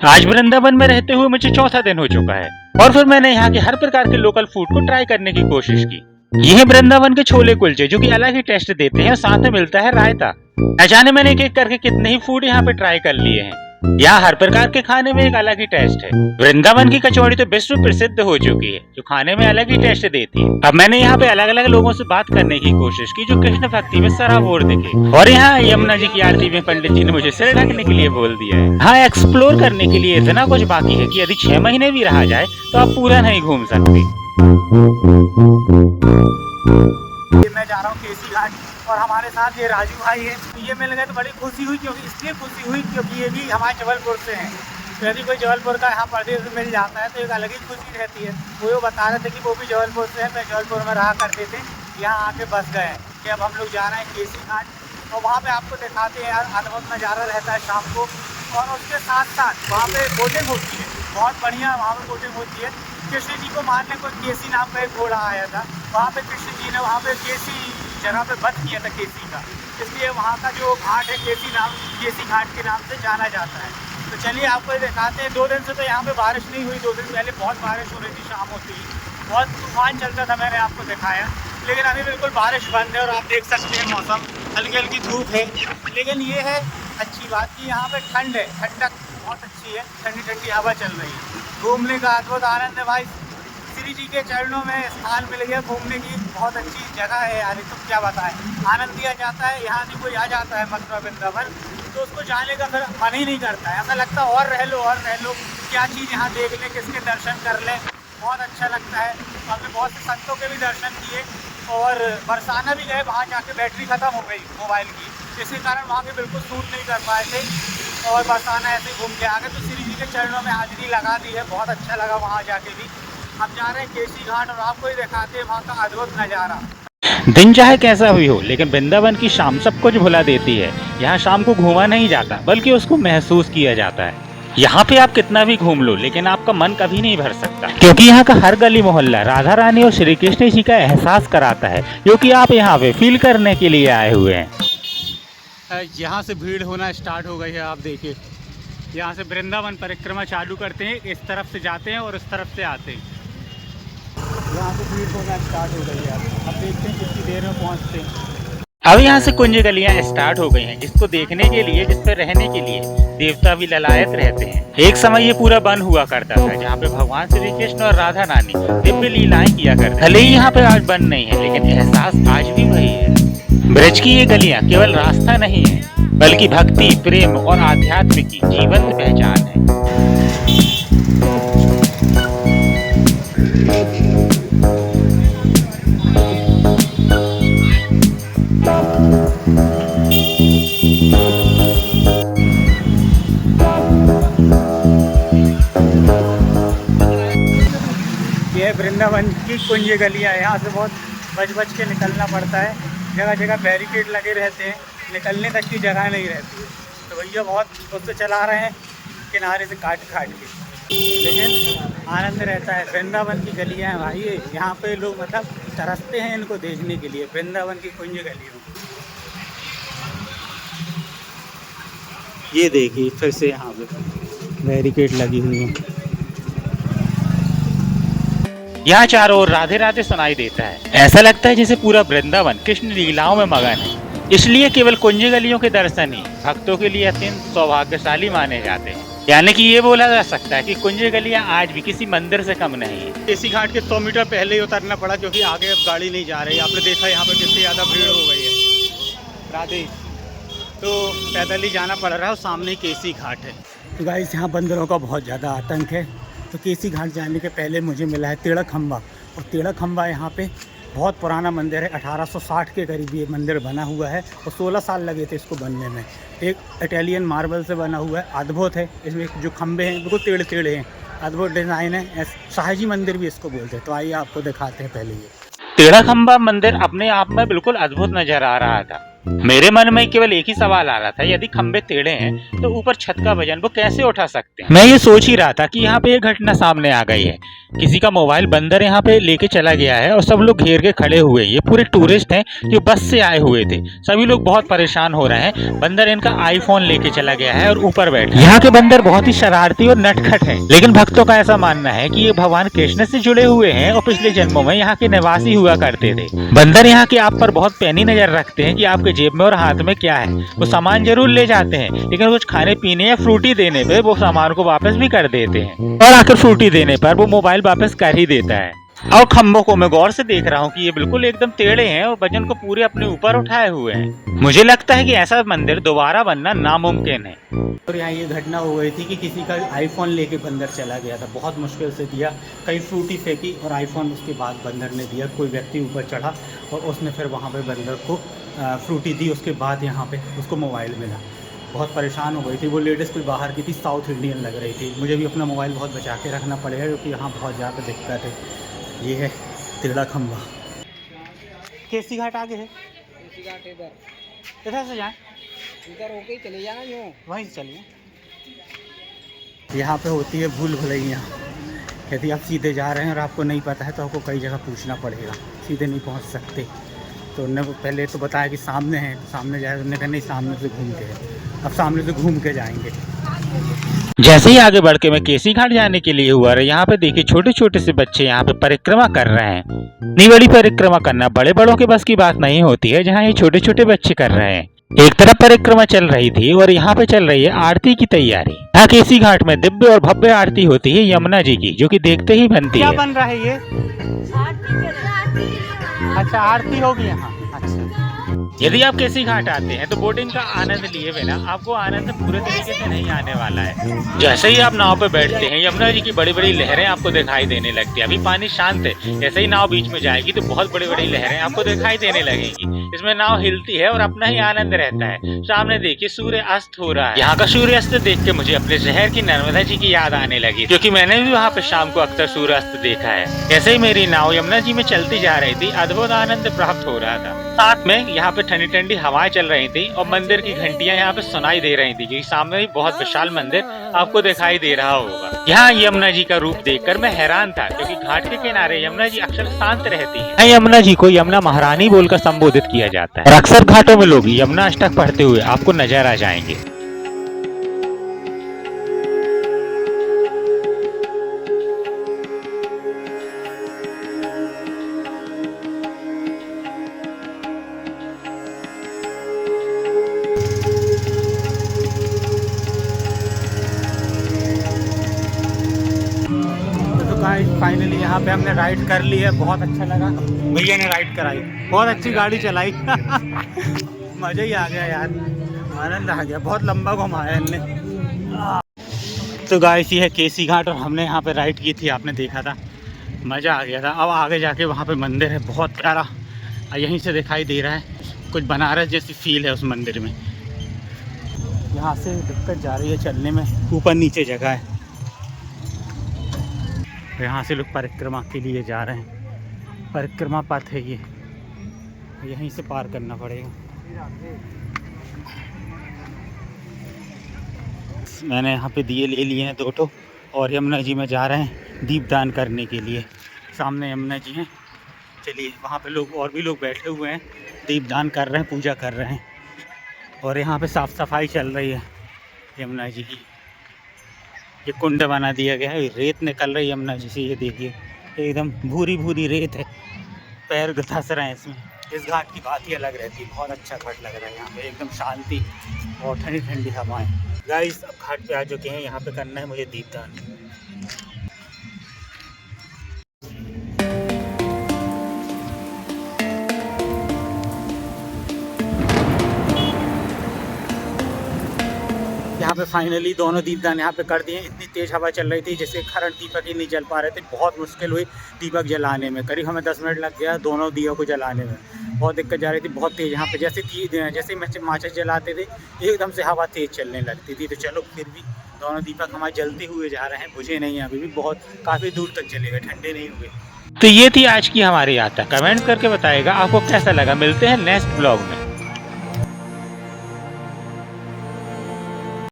आज वृंदावन में रहते हुए मुझे चौथा दिन हो चुका है और फिर मैंने यहाँ के हर प्रकार के लोकल फूड को ट्राई करने की कोशिश की। ये है वृंदावन के छोले कुलचे जो कि अलग ही टेस्ट देते हैं और साथ में मिलता है रायता। न जाने मैंने एक एक करके कितने ही फूड यहाँ पे ट्राई कर लिए हैं। यहाँ हर प्रकार के खाने में एक अलग ही टेस्ट है। वृंदावन की कचौड़ी तो विश्व प्रसिद्ध हो चुकी है जो खाने में अलग ही टेस्ट देती है। अब मैंने यहाँ पे अलग अलग लोगों से बात करने की कोशिश की जो कृष्ण भक्ति में सराबोर दिखे। और यहाँ यमुना जी की आरती में पंडित जी ने मुझे सिर ढकने के लिए बोल दिया है। हाँ, एक्सप्लोर करने के लिए इतना कुछ बाकी है कि यदि 6 महीने भी रहा जाए तो आप पूरा नहीं घूम सकते। मैं जा रहा हूँ केसी घाट और हमारे साथ ये राजू भाई है। ये मिल गए तो बड़ी खुशी हुई, क्योंकि इसलिए खुशी हुई क्योंकि ये भी हमारे जबलपुर से हैं। तो यदि कोई जबलपुर का यहाँ प्रदेश में मिल जाता है तो एक अलग ही खुशी रहती है। वो बता रहे थे कि वो भी जबलपुर से है, मैं जबलपुर में रहा करते थे, यहाँ आके बस गए हैं कि अब हम लोग जा रहे हैं केसी घाट। और वहाँ पे आपको दिखाते हैं यार, अद्भुत नज़ारा रहता है शाम को। और उसके साथ साथ वहाँ पे बोटिंग होती है, बहुत बढ़िया वहाँ पे बोटिंग होती है। कृष्ण जी को मारने को केसी नाम का एक घोड़ा आया था, वहाँ पे कृष्ण जी ने वहाँ पे केसी जगह पे वध किया था केसी का, इसलिए वहाँ का जो घाट है केसी घाट के नाम से जाना जाता है। तो चलिए आपको दिखाते हैं। 2 दिन से तो यहाँ पे बारिश नहीं हुई, 2 दिन पहले बहुत बारिश हो रही थी, शाम होती ही बहुत तूफान चलता था, मैंने आपको दिखाया। लेकिन अभी बिल्कुल बारिश बंद है और आप देख सकते हैं मौसम हल्की हल्की धूप है। लेकिन ये है अच्छी बात कि यहाँ पे ठंड है, ठंडक बहुत अच्छी है, ठंडी ठंडी हवा चल रही है। घूमने का अद्भुत आनंद है भाई। श्री जी के चरणों में स्थान मिल गया, घूमने की बहुत अच्छी जगह है यार। तो क्या बताएं, आनंद दिया जाता है। यहाँ से कोई आ जाता है मथुरा वृंदावन तो उसको जाने का फिर मन ही नहीं करता है, ऐसा लगता है और रह लो, क्या चीज़ यहाँ देख लें, किसके दर्शन कर लें, बहुत अच्छा लगता है। हमने बहुत से संतों के भी दर्शन किए और बरसाना भी गए, वहाँ जाके बैटरी ख़त्म हो गई मोबाइल की, इसके कारण वहाँ पे बिल्कुल शूट नहीं कर पाए थे और बरसाना ऐसे ही घूम के आ गए। तो श्री जी के चरणों में हाजिरी लगा दी है, बहुत अच्छा लगा वहाँ जाके भी। हम जा रहे हैं केसी घाट और आपको ही दिखाते हैं वहाँ का अद्भुत नज़ारा। दिन चाहे कैसा भी हो, लेकिन वृंदावन की शाम सब कुछ भुला देती है। यहाँ शाम को घूमा नहीं जाता बल्कि उसको महसूस किया जाता है। यहाँ पे आप कितना भी घूम लो लेकिन आपका मन कभी नहीं भर सकता, क्योंकि यहाँ का हर गली मोहल्ला राधा रानी और श्री कृष्ण जी का एहसास कराता है जो कि आप यहाँ पे फील करने के लिए आए हुए हैं। यहाँ से भीड़ होना स्टार्ट हो गई है, आप देखिए। यहाँ से वृंदावन परिक्रमा चालू करते हैं, इस तरफ से जाते हैं और इस तरफ से आते हैं। यहाँ से भीड़ होना स्टार्ट हो गई है, अब देखते हैं कितनी देर में पहुँचते हैं। अब यहाँ से कुंज गलियाँ स्टार्ट हो गई हैं, जिसको देखने के लिए, जिस पर रहने के लिए देवता भी ललायत रहते हैं। एक समय ये पूरा बंद हुआ करता था, जहाँ पे भगवान श्री कृष्ण और राधा रानी दिव्य लीलाएं किया करते। भले ही यहाँ पे आज बंद नहीं है, लेकिन एहसास आज भी वही है। ब्रज की ये गलियाँ केवल रास्ता नहीं है, बल्कि भक्ति, प्रेम और आध्यात्म की जीवंत पहचान है। ये वृंदावन की कुंज गलियाँ, यहाँ से बहुत बच के निकलना पड़ता है। जगह जगह बैरिकेड लगे रहते हैं, निकलने तक की जगह नहीं रहती है। तो भैया बहुत खुद से चला रहे हैं किनारे से काट के, लेकिन आनंद रहता है। वृंदावन की गलियाँ हैं भाई, यहाँ पे लोग मतलब तरसते हैं इनको देखने के लिए, वृंदावन की कुंज गलियों। ये देखिए फिर से यहाँ पे बैरिकेड लगी हुई है। यहाँ चारों ओर राधे राधे सुनाई देता है, ऐसा लगता है जैसे पूरा वृंदावन कृष्ण लीलाओं में मगन है। इसलिए केवल कुंज गलियों के दर्शन ही भक्तों के लिए अत्यंत सौभाग्यशाली माने जाते हैं। यानी कि ये बोला जा सकता है कि कुंज गलियाँ आज भी किसी मंदिर से कम नहीं है। केसी घाट के 100 मीटर पहले ही उतरना पड़ा, क्योंकि आगे अब गाड़ी नहीं जा रही। आपने देखा यहाँ पे कितनी ज़्यादा भीड़ हो गई है। राधे तो पैदल ही जाना पड़ रहा है, सामने ही केसी घाट है। तो गाइस, यहाँ बंदरों का बहुत ज़्यादा आतंक है। तो केसी घाट जाने के पहले मुझे मिला है टेढ़ा खम्बा, और टेढ़ा खम्बा यहाँ पे बहुत पुराना मंदिर है। 1860 के करीब ये मंदिर बना हुआ है और 16 साल लगे थे इसको बनने में। एक इटालियन मार्बल से बना हुआ है, अद्भुत है। इसमें जो खम्बे हैं बिल्कुल टेढ़े टेढ़े हैं, अद्भुत डिज़ाइन है। शाहजी मंदिर भी इसको बोलते हैं। तो आइए आपको दिखाते हैं पहले ये टेढ़ा खम्बा मंदिर अपने आप में बिल्कुल अद्भुत नजर आ रहा था। मेरे मन में केवल एक ही सवाल आ रहा था, यदि खंबे टेढ़े हैं तो ऊपर छत का वजन वो कैसे उठा सकते हैं। मैं ये सोच ही रहा था कि यहाँ पे एक घटना सामने आ गई है। किसी का मोबाइल बंदर यहाँ पे लेके चला गया है और सब लोग घेर के खड़े हुए हैं। ये पूरे टूरिस्ट हैं जो बस से आए हुए थे। सभी लोग बहुत परेशान हो रहे हैं। बंदर इनका आईफोन लेके चला गया है और ऊपर बैठा। यहाँ के बंदर बहुत ही शरारती और नटखट हैं। लेकिन भक्तों का ऐसा मानना है कि ये भगवान कृष्ण से जुड़े हुए हैं और पिछले जन्मों में यहाँ के निवासी हुआ करते थे। बंदर यहाँ के आप पर बहुत पैनी नजर रखते हैं कि आपके जेब में और हाथ में क्या है। वो सामान जरूर ले जाते हैं, लेकिन कुछ खाने पीने या फ्रूटी देने पे वो सामान को वापस भी कर देते हैं और आखिर फ्रूटी देने पर वो मोबाइल वापस कर ही देता है। और खम्भों को मैं गौर से देख रहा हूँ कि ये बिल्कुल एकदम टेढ़े हैं और वजन को पूरे अपने ऊपर उठाए हुए हैं। मुझे लगता है कि ऐसा मंदिर दोबारा बनना नामुमकिन है। और यहाँ ये घटना हो गई थी कि किसी का आईफोन लेके बंदर चला गया था, बहुत मुश्किल से दिया, कई फ्रूटी फेंकी और आईफोन उसके बाद बंदर ने दिया। कोई व्यक्ति ऊपर चढ़ा और उसने फिर वहाँ पे बंदर को फ्रूटी दी, उसके बाद यहाँ पे उसको मोबाइल मिला। बहुत परेशान हो गई थी वो लेडीज़, कोई बाहर की थी, साउथ इंडियन लग रही थी। मुझे भी अपना मोबाइल बहुत बचा के रखना पड़ेगा क्योंकि यहाँ बहुत ज़्यादा दिक्कत है। ये है टेढ़ा खंबा। केसी घाट आगे है, केसी घाट इधर से जाएं, इधर होके चले जाना यूँ वहीं से चलिए। यहाँ पे होती है भूल भुलैया। यदि आप सीधे जा रहे हैं और आपको नहीं पता है तो आपको कई जगह पूछना पड़ेगा, सीधे नहीं पहुँच सकते। तो उन्होंने पहले तो बताया कि सामने है, तो सामने जाए, उन्होंने कहा नहीं सामने से घूम के है। अब सामने से घूम के जाएंगे। जैसे ही आगे बढ़ के मैं केसी घाट जाने के लिए हुआ, यहाँ पे देखिए छोटे छोटे से बच्चे यहाँ पे परिक्रमा कर रहे हैं। इतनी बड़ी परिक्रमा करना बड़े बड़ों के बस की बात नहीं होती है, जहाँ ये छोटे छोटे बच्चे कर रहे हैं। एक तरफ परिक्रमा चल रही थी और यहाँ पे चल रही है आरती की तैयारी। यहाँ केसी घाट में दिव्य और भव्य आरती होती है यमुना जी की, जो कि देखते ही बनती है। क्या बन रहा है ये? अच्छा आरती होगी यहाँ। अच्छा, यदि आप केसी घाट आते हैं तो बोटिंग का आनंद लिए बिना आपको आनंद पूरे तरीके से नहीं आने वाला है। जैसे ही आप नाव पे बैठते हैं यमुना जी की बड़ी बड़ी लहरें आपको दिखाई देने लगती है। अभी पानी शांत है, जैसे ही नाव बीच में जाएगी तो बहुत बड़ी बड़ी लहरें आपको दिखाई देने लगेंगी। इसमें नाव हिलती है और अपना ही आनंद रहता है। सामने देखिए सूर्य अस्त हो रहा है। यहाँ का सूर्य अस्त देख के मुझे अपने शहर की नर्मदा जी की याद आने लगी, क्योंकि मैंने भी वहाँ पे शाम को अक्सर सूर्य अस्त देखा है। जैसे ही मेरी नाव यमुना जी में चलती जा रही थी, अद्भुत आनंद प्राप्त हो रहा था। साथ में यहाँ पे ठंडी ठंडी हवाएं चल रही थी और मंदिर की घंटियां यहाँ पे सुनाई दे रही थी, क्योंकि सामने ही बहुत विशाल मंदिर आपको दिखाई दे रहा होगा। यहाँ यमुना जी का रूप देखकर मैं हैरान था, क्योंकि घाट के किनारे यमुना जी अक्सर शांत रहती है। यमुना जी को यमुना महारानी बोलकर संबोधित किया जाता है और अक्सर घाटों में लोग यमुना अष्टक पढ़ते हुए आपको नजर आ जाएंगे। फाइनली यहाँ पे हमने राइड कर ली है, बहुत अच्छा लगा। भैया ने राइड कराई, बहुत अच्छी गाड़ी चलाई। मज़ा ही आ गया यार, आनंद आ गया, बहुत लंबा घुमाया इनने। तो गाइस ये है केसी घाट और हमने यहाँ पे राइड की थी, आपने देखा था, मज़ा आ गया था। अब आगे जाके वहाँ पे मंदिर है बहुत प्यारा, यहीं से दिखाई दे रहा है, कुछ बनारस जैसी फील है उस मंदिर में। यहाँ से दिक्कत जा रही है चलने में, ऊपर नीचे जगह है। यहाँ से लोग परिक्रमा के लिए जा रहे हैं, परिक्रमा पथ है ये, यहीं से पार करना पड़ेगा। मैंने यहाँ पे दिए ले लिए हैं 2 ठो और यमुना जी में जा रहे हैं दीपदान करने के लिए। सामने यमुना जी हैं, चलिए वहाँ पे लोग और भी लोग बैठे हुए हैं, दीपदान कर रहे हैं, पूजा कर रहे हैं। और यहाँ पे साफ़ सफाई चल रही है यमुना जी की। ये कुंड बना दिया गया है, रेत निकल रही है यमुना जी से, ये देखिए एकदम भूरी भूरी रेत है, पैर धंस रहे हैं इसमें। इस घाट की बात ही अलग रहती है, बहुत अच्छा घाट लग रहा है यहाँ पे, एकदम शांति और ठंडी ठंडी हवाएं। गाइस अब घाट पे आ चुके हैं, यहाँ पे करना है मुझे दीपदान। यहाँ पे फाइनली दोनों दीपदान यहाँ पे कर दिए। इतनी तेज़ हवा चल रही थी जैसे करंट दीपक ही नहीं जल पा रहे थे, बहुत मुश्किल हुई दीपक जलाने में। करीब हमें 10 मिनट लग गया दोनों दियों को जलाने में, बहुत दिक्कत जा रही थी, बहुत तेज़। यहाँ पे जैसे माचिस जलाते थे एकदम से हवा तेज़ चलने लगती थी। तो चलो फिर भी दोनों दीपक हमारे जलते हुए जा रहे हैं, बुझे नहीं अभी भी, बहुत काफ़ी दूर तक चले गए, ठंडे नहीं हुए। तो ये थी आज की हमारी यात्रा। कमेंट करके बताइएगा आपको कैसा लगा। मिलते हैं नेक्स्ट ब्लॉग में।